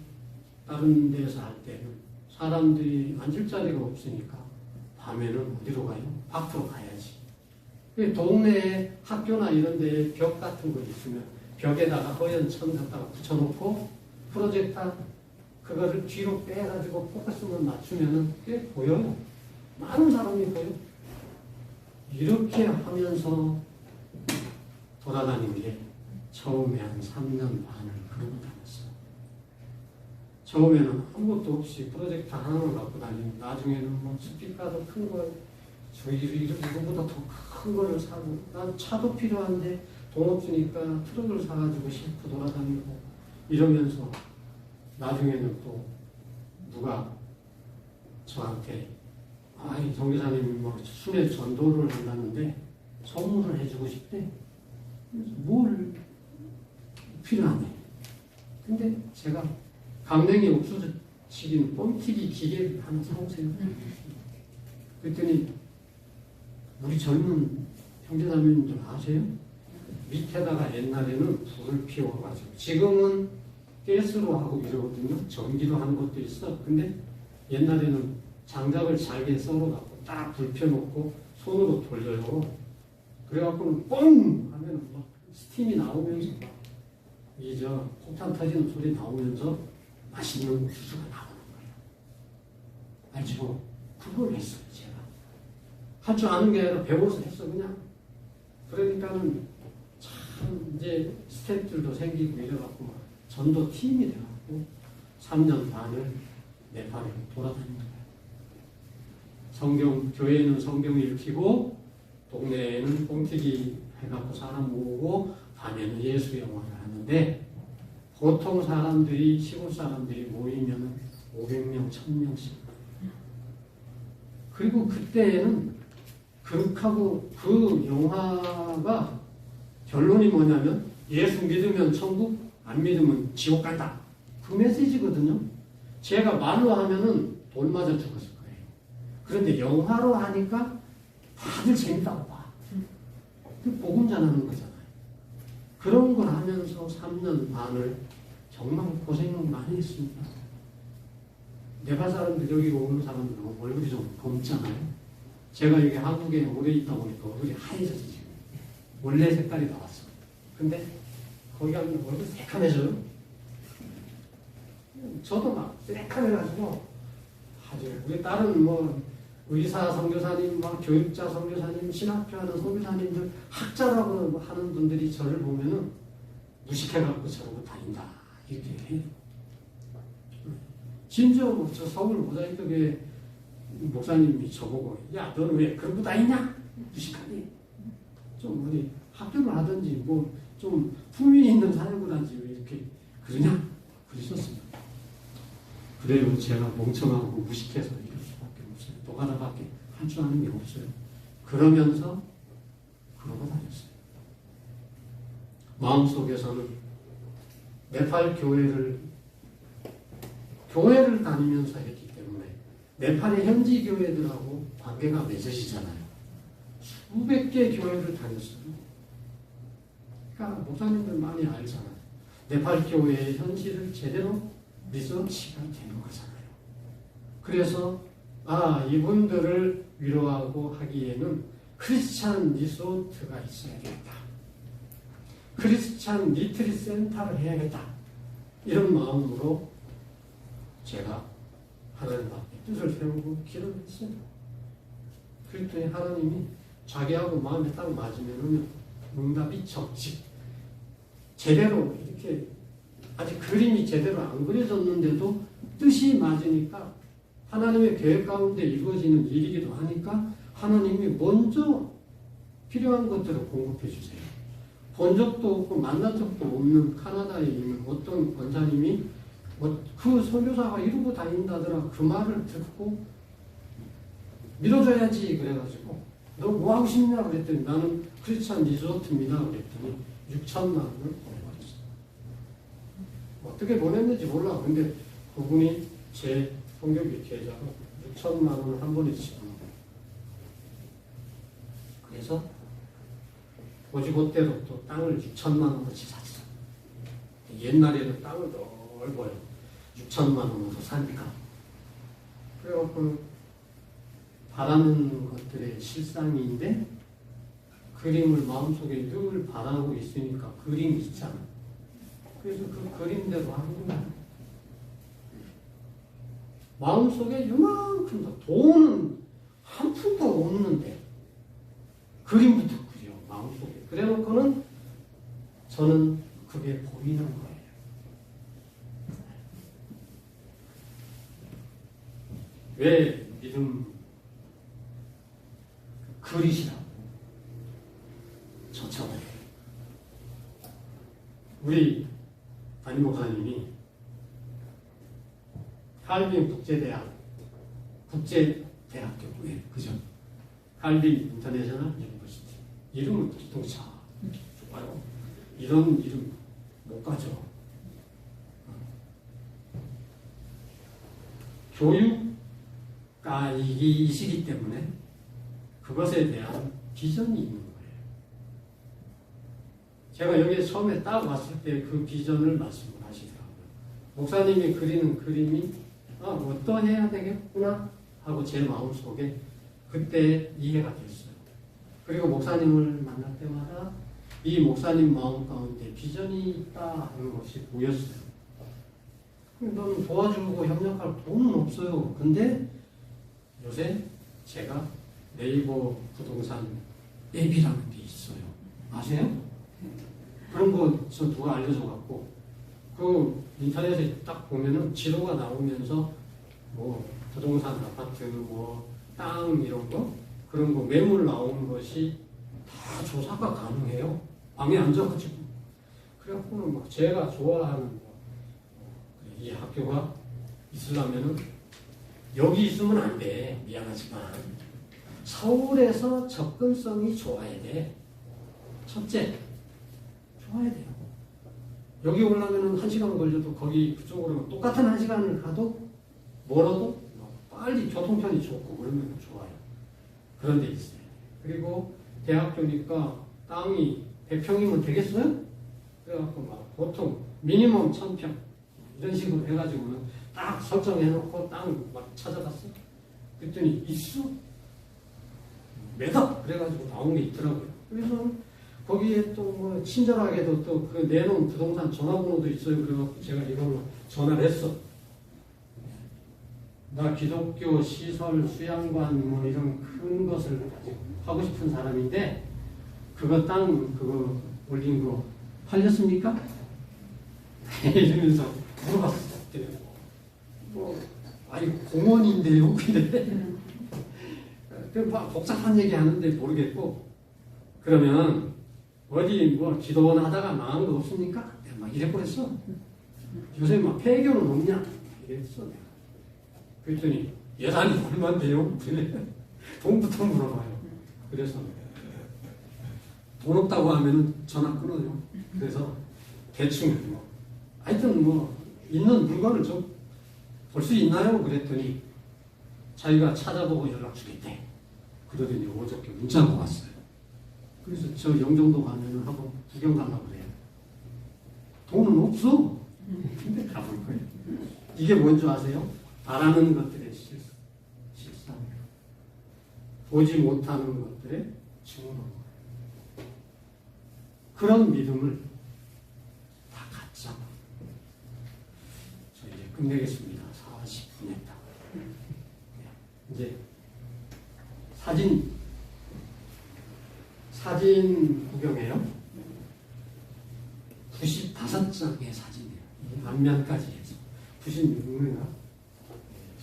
다른 데서 할 때는 사람들이 앉을 자리가 없으니까 밤에는 어디로 가요? 밖으로 가야지. 동네에 학교나 이런 데에 벽 같은 거 있으면 벽에다가 허연 천 갖다가 붙여놓고 프로젝터 그거를 뒤로 빼가지고 포커스만 맞추면은 꽤 보여요. 많은 사람이 보여. 이렇게 하면서 돌아다닌 게 처음에 한 3년 반을 그러고 다녔어요. 처음에는 아무것도 없이 프로젝터 하나만 갖고 다니고 나중에는 뭐 스피커도 큰 거 이거보다 더 큰 거를 사고, 난 차도 필요한데 돈 없으니까 트럭을 사가지고 싣고 돌아다니고 이러면서 나중에는 또 누가 저한테 아이 정교사님이 뭐 순회 전도를 한다는데 선물을 해주고 싶대. 그래서 뭘 필요하네. 근데 제가 강냉이 옥수수 튀긴 뻥튀기 기계를 하나 사오세요. 그랬더니 우리 젊은 형제자매님들 아세요? 밑에다가 옛날에는 불을 피워가지고 지금은 가스로 하고 이러거든요. 전기로 하는 것도 있어. 근데 옛날에는 장작을 잘게 썰어갖고 딱 불 펴놓고 손으로 돌려요. 그래갖고는 뻥 하면 막 스팀이 나오면서 막 폭탄 터지는 소리 나오면서 맛있는 옥수수가 나오는 거예요. 알죠? 그걸 했어요, 제가. 할 줄 아는 게 아니라 배워서 했어, 그냥. 그러니까는 참 이제 스태프들도 생기고 이래갖고 막 전도 팀이 돼갖고 3년 반을 네팔에 돌아다닌 거예요. 교회에는 성경 읽히고 동네에는 뻥튀기 해갖고 사람 모으고 밤에는 예수 영화를 하는데 보통 사람들이 시골 사람들이 모이면 500명, 1000명씩. 그리고 그때에는 그렇다고 그 영화가 결론이 뭐냐면 예수 믿으면 천국, 안 믿으면 지옥 간다. 그 메시지거든요. 제가 말로 하면은 돌 맞아 죽었을 거예요. 그런데 영화로 하니까 다들 재밌다고 봐. 그 복음 전하는 거잖아요. 그런 걸 하면서 3년 반을 정말 고생을 많이 했습니다. 네팔 사람들 여기 오는 사람들은 얼굴이 좀 검잖아요. 제가 여기 한국에 오래 있다 보니까 얼굴이 하얘졌지 지금. 원래 색깔이 나왔어. 근데 거기 가면 얼굴이 새카매져요. 저도 막 새카매가지고 아주 우리 다른 뭐 의사 선교사님, 막 교육자 선교사님, 신학교 하는 선교사님들 학자라고 하는 분들이 저를 보면은 무식해갖고 저러고 다닌다 이렇게 해요. 심지어 저 서울 모자이크교회 목사님이 저보고 야 너는 왜 그러고 다니냐? 무식하니? 좀 어디 학교를 하든지 뭐 좀 품위 있는 사역을 하지 왜 이렇게 그러냐? 그러셨습니다. 그래요. 제가 멍청하고 무식해서 이럴 수밖에 없어요. 노가다밖에 할 줄 아는 게 없어요. 그러면서 그러고 다녔어요. 마음속에서는 네팔 교회를 다니면서 했기 때문에 네팔의 현지 교회들하고 관계가 맺어지잖아요. 수백 개 교회를 다녔어요. 그러니까 목사님들 많이 알잖아요. 네팔 교회의 현실을 제대로 리서치가 되는 거잖아요. 그래서 이분들을 위로하고 하기에는 크리스찬 리소트가 있어야겠다. 크리스찬 리트릿 센터를 해야겠다. 이런 마음으로 제가 하나님 앞에 뜻을 세우고 기도를 했어요. 그랬더니 하나님이 자기하고 마음에 딱 맞으면 응답이 적지. 제대로 이렇게 아직 그림이 제대로 안 그려졌는데도 뜻이 맞으니까 하나님의 계획 가운데 이루어지는 일이기도 하니까 하나님이 먼저 필요한 것들을 공급해 주세요. 본 적도 없고 만난 적도 없는 카나다에 있는 어떤 권사님이 그 선교사가 이러고 다닌다더라. 그 말을 듣고 밀어줘야지 그래가지고 너 뭐 하고 싶냐 그랬더니 나는 크리스찬 리조트입니다 그랬더니 6천만 원을 보내버렸어요. 어떻게 보냈는지 몰라. 근데 그분이 제 성교비 계좌로 6천만 원을 한 번에 집어넣어요. 그래서 고지곳대로 또 땅을 6천만 원어치 샀어. 옛날에는 땅을 넓어요. 6천만 원으로 사니까. 그래갖고 바라는 것들의 실상인데 그림을 마음속에 늘 바라고 있으니까 그림이 있잖아. 그래서 그 그림대로 하는 거야. 마음속에 요만큼 더 돈은 한 푼도 없는데 그림부터 그려 마음속에. 그래놓고는 저는 그게 보이는 거예요. 왜 믿음 그릇이라고 젖혀버려요. 우리 담임 목사님이 칼빈 국제대학교에 그죠? 칼빈 인터내셔널 유니버시티 이름은 기동차 좋아요. 이런 이름 못 가져. 교육가이시기 때문에 그것에 대한 비전이 있는 거예요. 제가 여기에 처음에 딱 왔을 때 그 비전을 말씀을 하시더라고요. 목사님이 그리는 그림이 어떠해야 되겠구나 하고 제 마음속에 그때 이해가 됐어요. 그리고 목사님을 만날 때마다 이 목사님 마음 가운데 비전이 있다 하는 것이 보였어요. 너는 도와주고 협력할 돈은 없어요. 근데 요새 제가 네이버 부동산 앱이라는 게 있어요. 아세요? 그런 거 저 누가 알려줘갖고 그 인터넷에 딱 보면은 지도가 나오면서 뭐 부동산 아파트 뭐 땅 이런 거 그런 거 매물 나오는 것이 다 조사가 가능해요. 방에 앉아가지고 그래갖고는 막 제가 좋아하는 이 학교가 있으려면은 여기 있으면 안 돼. 미안하지만 서울에서 접근성이 좋아야 돼. 첫째, 좋아야 돼요. 여기 오려면은 1시간 걸려도 거기 그쪽으로 똑같은 1시간을 가도 멀어도 빨리 교통편이 좋고 그러면 좋아요. 그런 데 있어요. 그리고 대학교니까 땅이 100평이면 되겠어요? 그래갖고 막 보통 미니멈 1000평 이런 식으로 해가지고는 딱 설정해놓고 땅 막 찾아갔어. 그랬더니 있어. 매다 그래가지고 나온 게 있더라고요. 그래서 거기에 또 뭐 친절하게도 또 그 내놓은 부동산 전화번호도 있어요. 그래갖고 제가 이걸로 전화를 했어. 나 기독교 시설 수양관 뭐 이런 큰 것을 가지고 하고 싶은 사람인데 그거 땅 그거 올린 거 팔렸습니까? 이러면서 물어봤어. 뭐 아니 공원인데요. 근데 막 복잡한 얘기 하는데 모르겠고 그러면 어디 뭐 기도원 하다가 망한 거 없습니까? 내가 막 이래버렸어. 요새 막 폐교는 없냐? 이랬어 내가. 그랬더니 예산이 얼마인데요? 돈부터 물어봐요. 그래서 돈 없다고 하면 전화 끊어요. 그래서 대충 뭐 하여튼 뭐 있는 물건을 좀 볼 수 있나요? 그랬더니 자기가 찾아보고 연락 주겠대. 그러더니 어저께 문자가 왔어요. 그래서 저 영종도 가면은 한번 구경 가려고 그래요. 돈은 없어. 근데 가볼 거예요. 이게 뭔지 아세요? 바라는 것들의 실상. 보지 못하는 것들의 증거. 그런 믿음을 다 갖자. 저 이제 끝내겠습니다. 40분 했다. 이제 사진 구경해요. 95장의 사진이에요. 앞면까지 해서 96명인가?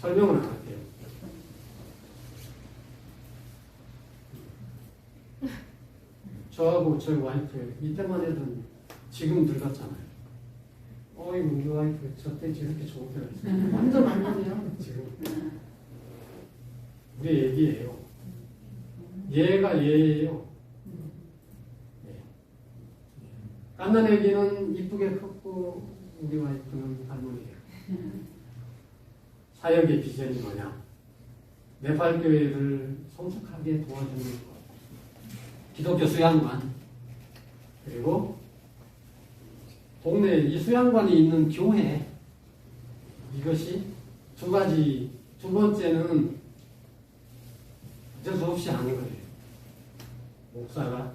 설명은 안 할게요. 저하고 저희 와이프 이때만 해도 지금 늙었잖아요. 어이구 우리 와이프 저때 저렇게 좋은 데가 있어요. 완전 안전해요 지금. 우리 애기예요. 얘가 얘예요. 깐난 애기는 이쁘게 컸고 우리 와이프는 할머니예요. 사역의 비전이 뭐냐? 네팔교회를 성숙하게 도와주는 것. 기독교 수양관. 그리고 동네 이 수양관이 있는 교회. 이것이 두 가지. 두 번째는 어쩔 수 없이 하는 거예요. 목사가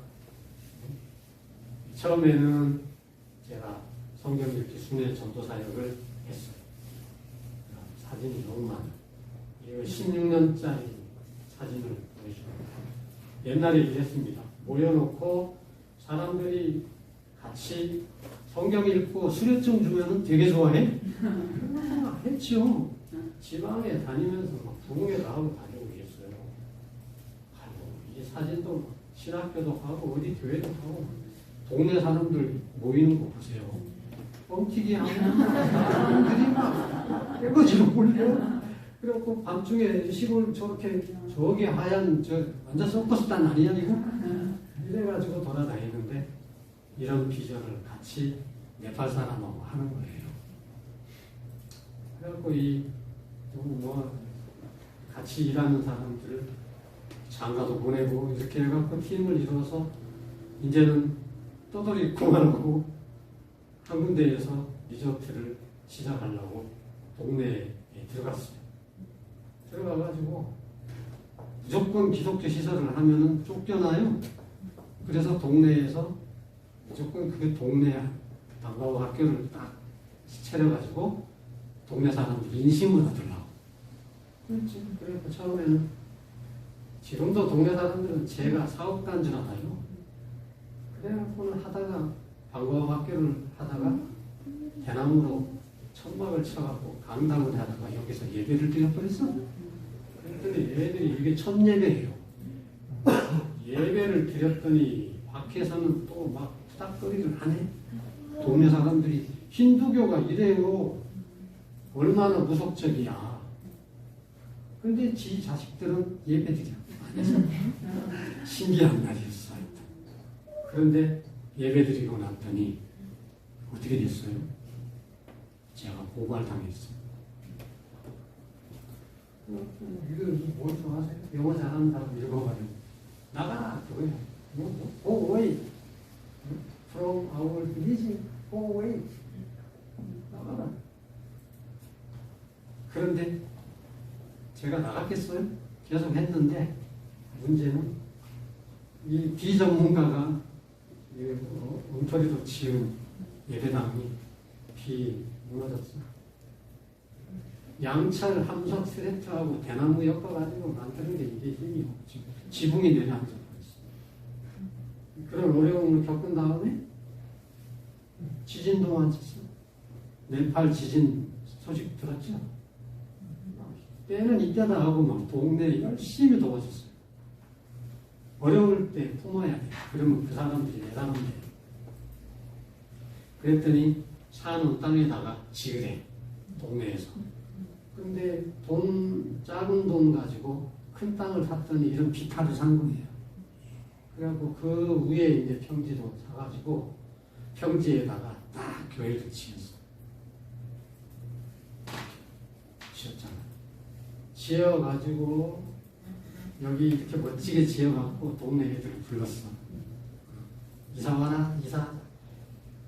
처음에는 제가 성경 읽기 순회 전도 사역을 했어요. 사진이 너무 많아요. 이거 16년짜리 사진을 보여줍니다. 옛날에 이랬습니다. 모여놓고 사람들이 같이 성경 읽고 수료증 주면은 되게 좋아해? 했죠. 지방에 다니면서 막 부흥회도 하고 다니고 그랬어요. 아이고, 이 사진도 신학교도 하고 어디 교회도 하고 동네 사람들 모이는 거 보세요. 뻥튀기 하고 사람들이 막 깨거지로 몰려. 그래갖고 밤중에 시골 저렇게 저기 하얀 저 완전 서커스단 아니야 이거? 이래가지고 돌아다니는데 이런 비전을 같이 네팔 사람하고 하는 거예요. 그래갖고 뭐 같이 일하는 사람들 장가도 보내고 이렇게 해갖고 팀을 이루어서 이제는 떠돌이 그만하고 한 군데에서 리조트를 시작하려고 동네에 들어갔어요. 들어가가지고 무조건 기독교 시설을 하면은 쫓겨나요. 그래서 동네에서 무조건 그 동네 방과후 학교를 딱 차려가지고 동네 사람들 인심을 얻으려고. 그렇지. 그래서 처음에는 지금도 동네 사람들은 제가 사업가인 줄 알아요. 그래갖고는 하다가 방과후 학교를 하다가 대나무로 천막을 쳐갖고 강당을 하다가 여기서 예배를 드려버렸어. 그랬더니 얘들이 이게 첫 예배예요. 예배를 드렸더니 밖에서는 또 막 후닥거리를 하네. 동네 사람들이 힌두교가 이래요. 얼마나 무속적이야. 근데 지 자식들은 예배 드려. 신기한 날이었어. 그런데 예배 드리고 났더니 어떻게 됐어요? 제가 고발당했어요. 이거 뭘 좋아하세요? 영어 잘하는 사람 읽어봐요. 나가라 그거야. Go away from our religion. Go away. 나가라. 그런데 제가 나갔겠어요? 계속 했는데 문제는 이 비전문가가 엉터리로 지은 예배당이 비 무너졌어. 양철, 함석, 스레트하고 대나무 엮어가지고 만드는 게 이게 힘이 없지. 지붕이 내려앉아 버렸어. 그런 어려움을 겪은 다음에 지진도 왔었어. 네팔 지진 소식 들었죠? 때는 이때다 하고 막 동네 열심히 도와줬어요. 어려울 때 품어야 돼. 그러면 그 사람들이 내 사람들. 그랬더니 사는 땅에다가 지으래. 동네에서. 근데 작은 돈 가지고 큰 땅을 샀더니 이런 비탈을 산 거예요. 그래갖고 그 위에 이제 평지도 사가지고 평지에다가 딱 교회를 지었어. 지었잖아. 지어가지고 여기 이렇게 멋지게 지어갖고 동네 애들을 불렀어. 이사 와라, 이사.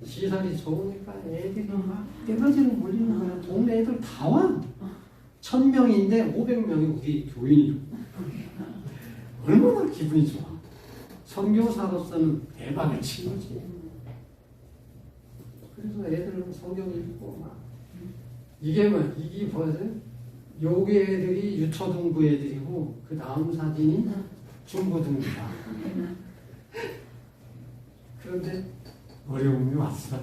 시설이 좋으니까 애들이 막 떼거지로 몰리는 거야. 동네 애들 다 와. 1000명인데 500명이 우리 교인이요. 얼마나 기분이 좋아. 선교사로서는 대박을 친 거지. 그래서 애들은 성경 읽고 막 이게 보세요. 여기 애들이 유초등부 애들이고 그 다음 사진이 중고등부다. 그런데 어려움이 왔어.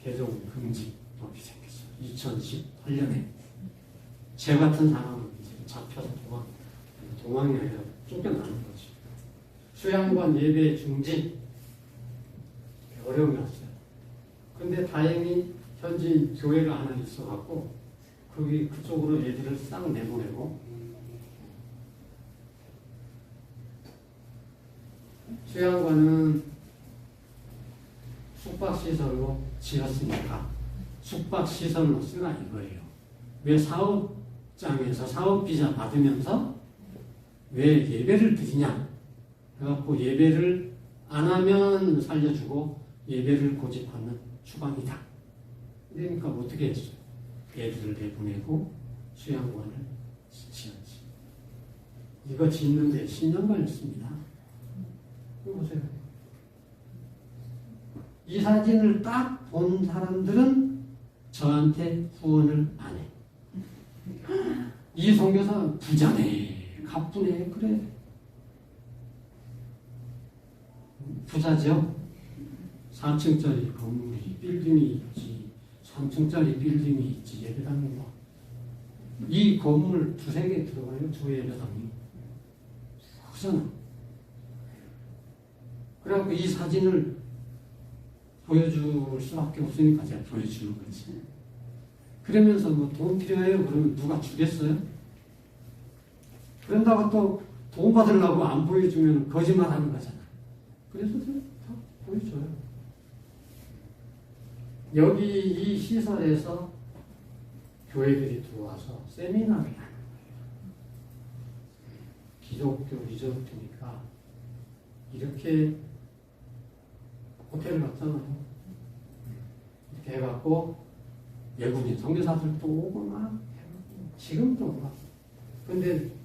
개종 금지 법이 생겼어. 2018년에 제 같은 사람은 이제 잡혀서 도망이 아니라 쫓겨나는 거지. 수양관 예배 중지 어려움이 왔어요. 근데 다행히 현지 교회가 하나 있어갖고 그쪽으로 애들을 싹 내보내고 수양관은 숙박시설로 지었으니까 숙박시설로 쓰라 이거예요. 왜 사업장에서 사업비자 받으면서 왜 예배를 드리냐? 그래갖고 예배를 안 하면 살려주고 예배를 고집하면 추방이다. 그러니까 어떻게 했어요? 애들을 내보내고 수양관을 지었지. 이거 짓는데 10년 걸렸습니다. 이거 보세요. 이 사진을 딱 본 사람들은 저한테 후원을 안 해. 이 선교사 부자네, 가쁘네, 그래. 부자죠? 4층짜리 건물이, 빌딩이 있지, 3층짜리 빌딩이 있지, 예배당이 뭐. 이 건물 2-3개 들어가요, 두 예배당이. 크잖아. 그래갖고 이 사진을 보여줄 수밖에 없으니까 제가 보여주는 거지. 그러면서 뭐 돈 필요해요? 그러면 누가 주겠어요? 그런다고 또 돈 받으려고 안 보여주면 거짓말 하는 거잖아. 그래서 제가 다 보여줘요. 여기 이 시설에서 교회들이 들어와서 세미나를 하는 거예요. 기독교 리조트니까 이렇게 호텔을 갔잖아요. 이렇게 해갖고 외국인 선교사들도 오고 막 지금도 막. 근데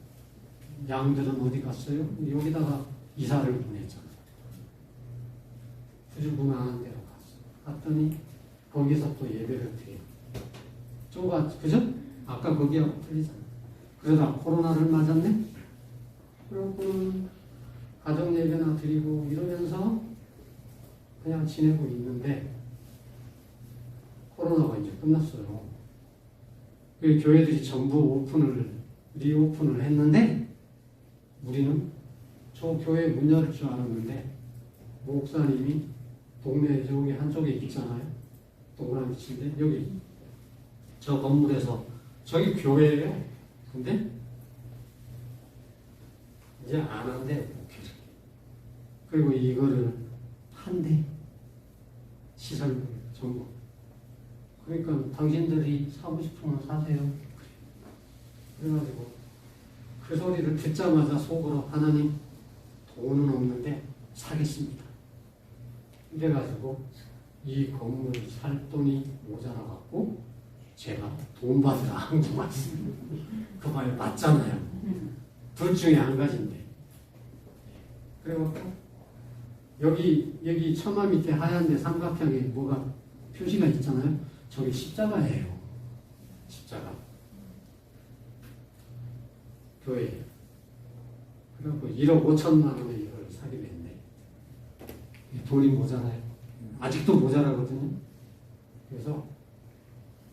양들은 어디 갔어요? 여기다가 이사를 보냈잖아요. 후주군하는 데로 갔어. 갔더니 거기서 또 예배를 드려요. 좁아, 그죠? 아까 거기하고 틀리잖아. 그러다 코로나를 맞았네? 그러고는 가정 예배나 드리고 이러면서 그냥 지내고 있는데 코로나가 이제 끝났어요. 그 교회들이 전부 리오픈을 했는데 우리는 저 교회 문 열을 줄 알았는데 목사님이 동네 저기 한쪽에 있잖아요. 동그라미 치는데 여기 저 건물에서 저기 교회예요. 근데 이제 안 한대 목회를. 그리고 이거를 한대 시설 전부. 그러니까 당신들이 사고 싶으면 사세요. 그래가지고 그 소리를 듣자마자 속으로 하나님 돈은 없는데 사겠습니다. 이래가지고 이 건물 살 돈이 모자라갖고 제가 돈 받으러 한국 왔습니다. 그 말 맞잖아요. 둘 중에 한 가지인데. 그래갖고 여기 처마 밑에 하얀데 삼각형에 뭐가 표시가 있잖아요. 저기 십자가예요. 십자가. 교회예요. 그래갖고 1억 5천만 원에 이걸 사게 됐네. 돈이 모자라요. 아직도 모자라거든요. 그래서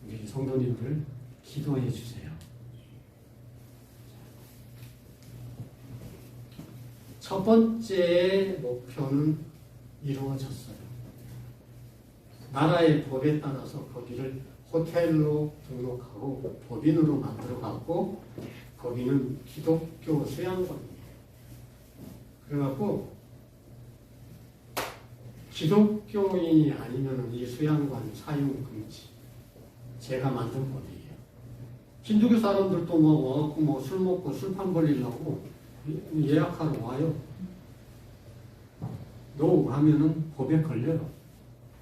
우리 성도님들 기도해 주세요. 첫 번째 목표는 이루어졌어요. 나라의 법에 따라서 거기를 호텔로 등록하고 법인으로 만들어갖고 거기는 기독교 수양관이에요. 그래갖고 기독교인이 아니면 이 수양관 사용 금지. 제가 만든 법이에요. 힌두교 사람들도 뭐 와갖고 뭐 술 먹고 술판 벌리려고 예약하러 와요. 노 하면은 법에 걸려요.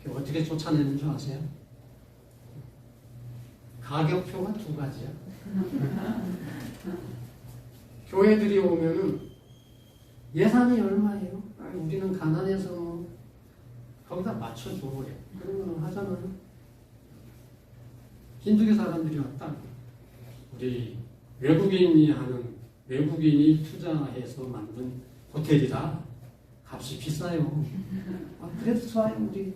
어떻게 쫓아내는 줄 아세요? 가격표가 두 가지야. 교회들이 오면은 예산이 얼마예요? 우리는 가난해서 뭐 거기다 맞춰줘 버려. 그러면 하잖아요. 힌두교 사람들이 왔다. 우리 외국인이 투자해서 만든 호텔이라 값이 비싸요. 그래서 좋아요. 우리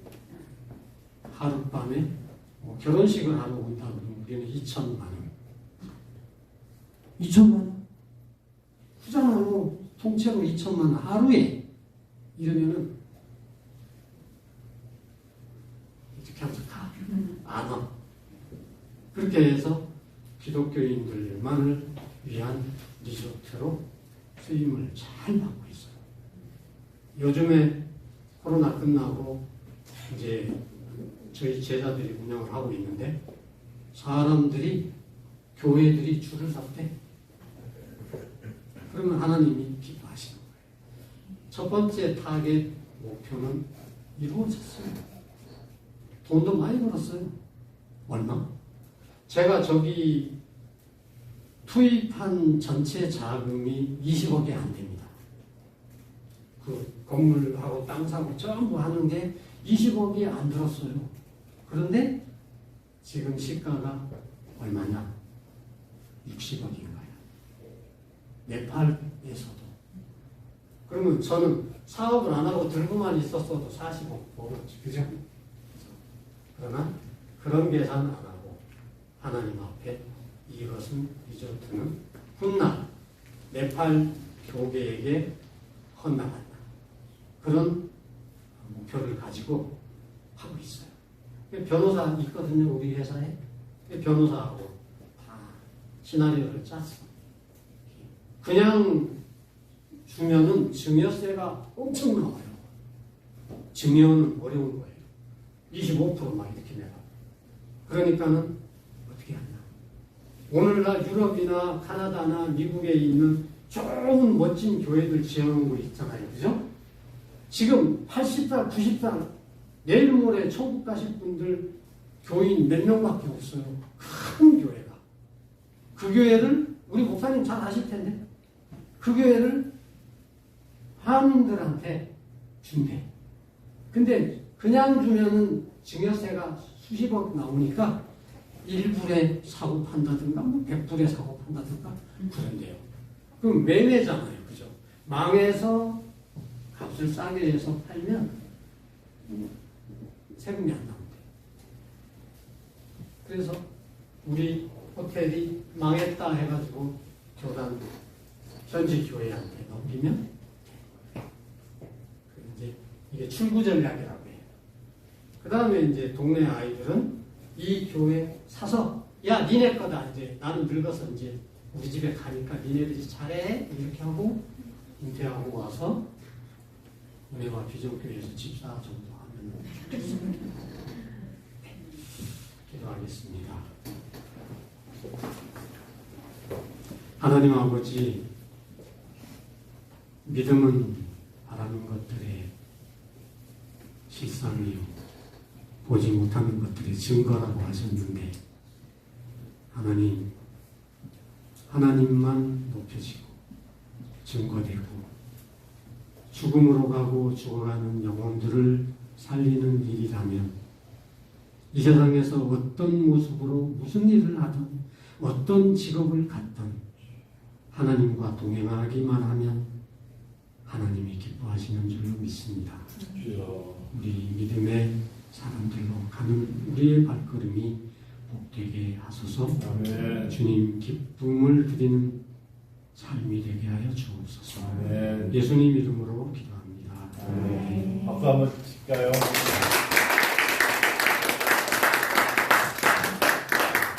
하룻밤에 결혼식을 하러 온다 그러면 우리는 2천만 원. 2천만 원? 후잖아요. 통째로 2천만 원 하루에. 이러면은 이렇게 하면서 가. 안 와. 그렇게 해서 기독교인들만을 위한 리조트로 수임을 잘 받고 있어요. 요즘에 코로나 끝나고 이제 저희 제자들이 운영을 하고 있는데 사람들이 교회들이 줄을 섰대. 그러면 하나님이 기뻐하시는 거예요. 첫 번째 타겟 목표는 이루어졌어요. 돈도 많이 벌었어요. 얼마? 제가 저기 투입한 전체 자금이 20억이 안 됩니다. 그 건물하고 땅 사고 전부 하는 게 20억이 안 들었어요. 그런데 지금 시가가 얼마냐? 60억인가요? 네팔에서도. 그러면 저는 사업을 안 하고 들고만 있었어도 40억 벌었지. 그죠? 그러나 그런 계산 안 하고 하나님 앞에 이것은 리조트는 훗날 네팔 교계에게 헌납한다. 그런 목표를 가지고 하고 있어요. 변호사 있거든요, 우리 회사에. 변호사하고 다 시나리오를 짰어. 그냥 주면은 증여세가 엄청 나와요. 증여는 어려운 거예요. 25%막 이렇게 내가. 그러니까는 어떻게 하냐. 오늘날 유럽이나 카나다나 미국에 있는 좋은 멋진 교회들 지어놓은 거 있잖아요. 그죠? 지금 80살, 90살, 내일 모레 천국 가실 분들 교인 몇 명밖에 없어요. 큰 교회가. 그 교회를 우리 목사님 잘 아실 텐데 그 교회를 한인들한테 준대. 근데 그냥 주면은 증여세가 수십억 나오니까 1불에 사고 판다든가 뭐 100불에 사고 판다든가 그런데요. 그럼 매매잖아요. 그죠? 망해서 값을 싸게 해서 팔면 세금이 안 나온대요. 그래서 우리 호텔이 망했다 해가지고 교단 현지 교회한테 넘기면 이제 이게 출구 전략이라고 해요. 그 다음에 이제 동네 아이들은 이 교회 사서 야 니네 거다 이제 나는 늙어서 이제 우리 집에 가니까 니네들이 잘해 이렇게 하고 은퇴하고 와서 은혜와 비전교회에서 집사 정도 하면 좋겠습니다. 기도하겠습니다. 하나님 아버지, 믿음은 바라는 것들의 실상이요 보지 못하는 것들의 증거라고 하셨는데 하나님, 하나님만 높여지고 증거되고 죽음으로 가고 죽어가는 영혼들을 살리는 일이라면 이 세상에서 어떤 모습으로 무슨 일을 하든 어떤 직업을 갖든 하나님과 동행하기만 하면 하나님이 기뻐하시는 줄로 믿습니다. 우리 믿음의 사람들로 가는 우리의 발걸음이 복되게 하소서. 아멘. 주님 기쁨을 드리는 삶이 되게 하여 주옵소서. 아멘. 예수님 이름으로 기도합니다. 아멘. 박수 한번 칠까요?